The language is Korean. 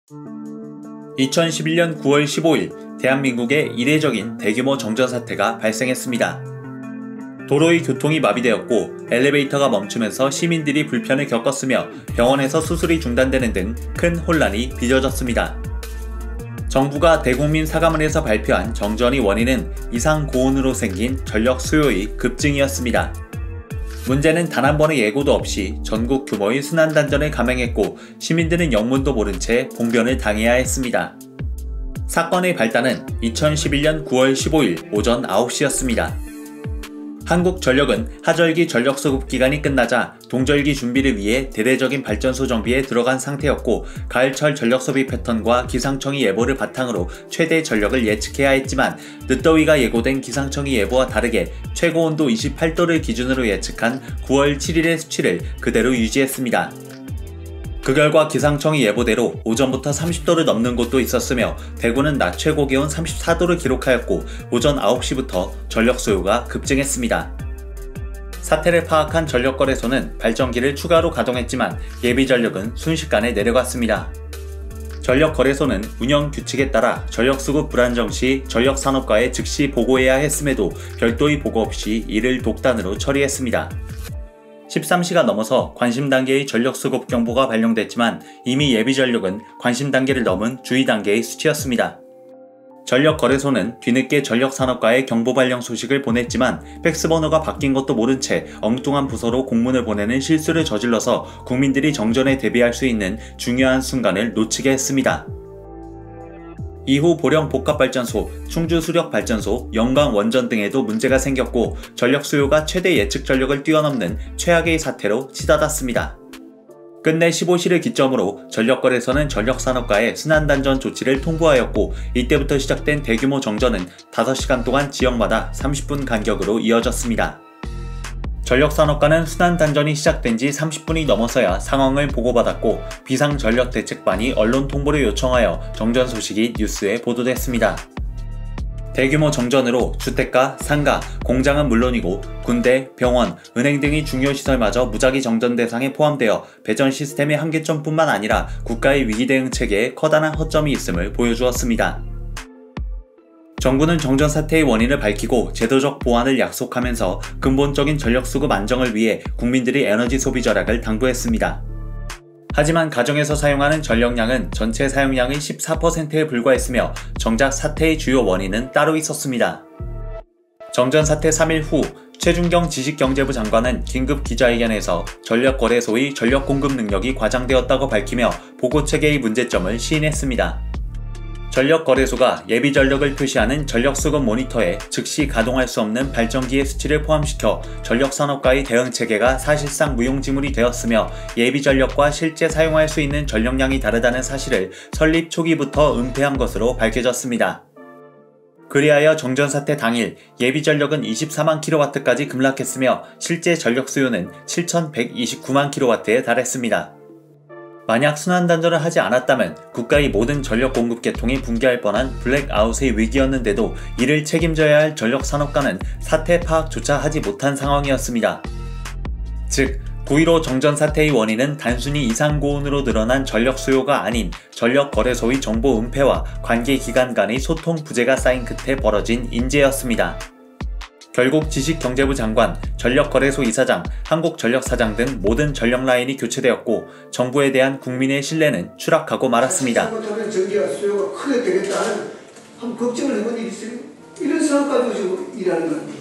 2011년 9월 15일 대한민국에 이례적인 대규모 정전 사태가 발생했습니다. 도로의 교통이 마비되었고 엘리베이터가 멈추면서 시민들이 불편을 겪었으며 병원에서 수술이 중단되는 등 큰 혼란이 빚어졌습니다. 정부가 대국민 사과문에서 발표한 정전의 원인은 이상 고온으로 생긴 전력 수요의 급증이었습니다. 문제는 단 한 번의 예고도 없이 전국 규모의 순환단전을 감행했고 시민들은 영문도 모른 채 봉변을 당해야 했습니다. 사건의 발단은 2011년 9월 15일 오전 9시였습니다. 한국전력은 하절기 전력수급 기간이 끝나자 동절기 준비를 위해 대대적인 발전소 정비에 들어간 상태였고 가을철 전력소비 패턴과 기상청의 예보를 바탕으로 최대 전력을 예측해야 했지만 늦더위가 예고된 기상청의 예보와 다르게 최고온도 28도를 기준으로 예측한 9월 7일의 수치를 그대로 유지했습니다. 그 결과 기상청의 예보대로 오전부터 30도를 넘는 곳도 있었으며 대구는 낮 최고 기온 34도를 기록하였고 오전 9시부터 전력 수요가 급증했습니다. 사태를 파악한 전력거래소는 발전기를 추가로 가동했지만 예비전력은 순식간에 내려갔습니다. 전력거래소는 운영 규칙에 따라 전력수급 불안정 시 전력산업과에 즉시 보고해야 했음에도 별도의 보고 없이 이를 독단으로 처리했습니다. 13시가 넘어서 관심 단계의 전력 수급 경보가 발령됐지만 이미 예비 전력은 관심 단계를 넘은 주의 단계의 수치였습니다. 전력거래소는 뒤늦게 전력산업과의 경보 발령 소식을 보냈지만 팩스 번호가 바뀐 것도 모른 채 엉뚱한 부서로 공문을 보내는 실수를 저질러서 국민들이 정전에 대비할 수 있는 중요한 순간을 놓치게 했습니다. 이후 보령 복합발전소, 충주 수력발전소, 영광 원전 등에도 문제가 생겼고 전력 수요가 최대 예측 전력을 뛰어넘는 최악의 사태로 치닫았습니다. 끝내 15시를 기점으로 전력거래소는 전력산업과의 순환단전 조치를 통보하였고 이때부터 시작된 대규모 정전은 5시간 동안 지역마다 30분 간격으로 이어졌습니다. 전력산업과는 순환단전이 시작된 지 30분이 넘어서야 상황을 보고받았고 비상전력대책반이 언론 통보를 요청하여 정전 소식이 뉴스에 보도됐습니다. 대규모 정전으로 주택가, 상가, 공장은 물론이고 군대, 병원, 은행 등의 중요 시설마저 무작위 정전 대상에 포함되어 배전 시스템의 한계점뿐만 아니라 국가의 위기 대응 체계에 커다란 허점이 있음을 보여주었습니다. 정부는 정전 사태의 원인을 밝히고 제도적 보완을 약속하면서 근본적인 전력 수급 안정을 위해 국민들이 에너지 소비 절약을 당부했습니다. 하지만 가정에서 사용하는 전력량은 전체 사용량의 14%에 불과했으며 정작 사태의 주요 원인은 따로 있었습니다. 정전 사태 3일 후 최준경 지식경제부 장관은 긴급 기자회견에서 전력거래소의 전력 공급 능력이 과장되었다고 밝히며 보고체계의 문제점을 시인했습니다. 전력거래소가 예비전력을 표시하는 전력수급 모니터에 즉시 가동할 수 없는 발전기의 수치를 포함시켜 전력산업과의 대응체계가 사실상 무용지물이 되었으며 예비전력과 실제 사용할 수 있는 전력량이 다르다는 사실을 설립 초기부터 은폐한 것으로 밝혀졌습니다. 그리하여 정전사태 당일 예비전력은 24만 kW까지 급락했으며 실제 전력 수요는 7,129만 kW에 달했습니다. 만약 순환단전을 하지 않았다면 국가의 모든 전력 공급 계통이 붕괴할 뻔한 블랙아웃의 위기였는데도 이를 책임져야 할 전력산업과는 사태 파악조차 하지 못한 상황이었습니다. 즉 9.15 정전 사태의 원인은 단순히 이상고온으로 늘어난 전력 수요가 아닌 전력거래소의 정보 은폐와 관계기관 간의 소통 부재가 쌓인 끝에 벌어진 인재였습니다. 결국 지식경제부 장관, 전력거래소 이사장, 한국전력사장 등 모든 전력 라인이 교체되었고 정부에 대한 국민의 신뢰는 추락하고 말았습니다. 잘못하면 전기가 수요가 크게 되겠다는 한 걱정을 해본 일이 있어요. 이런 상황까지 지금 일하는 겁니다.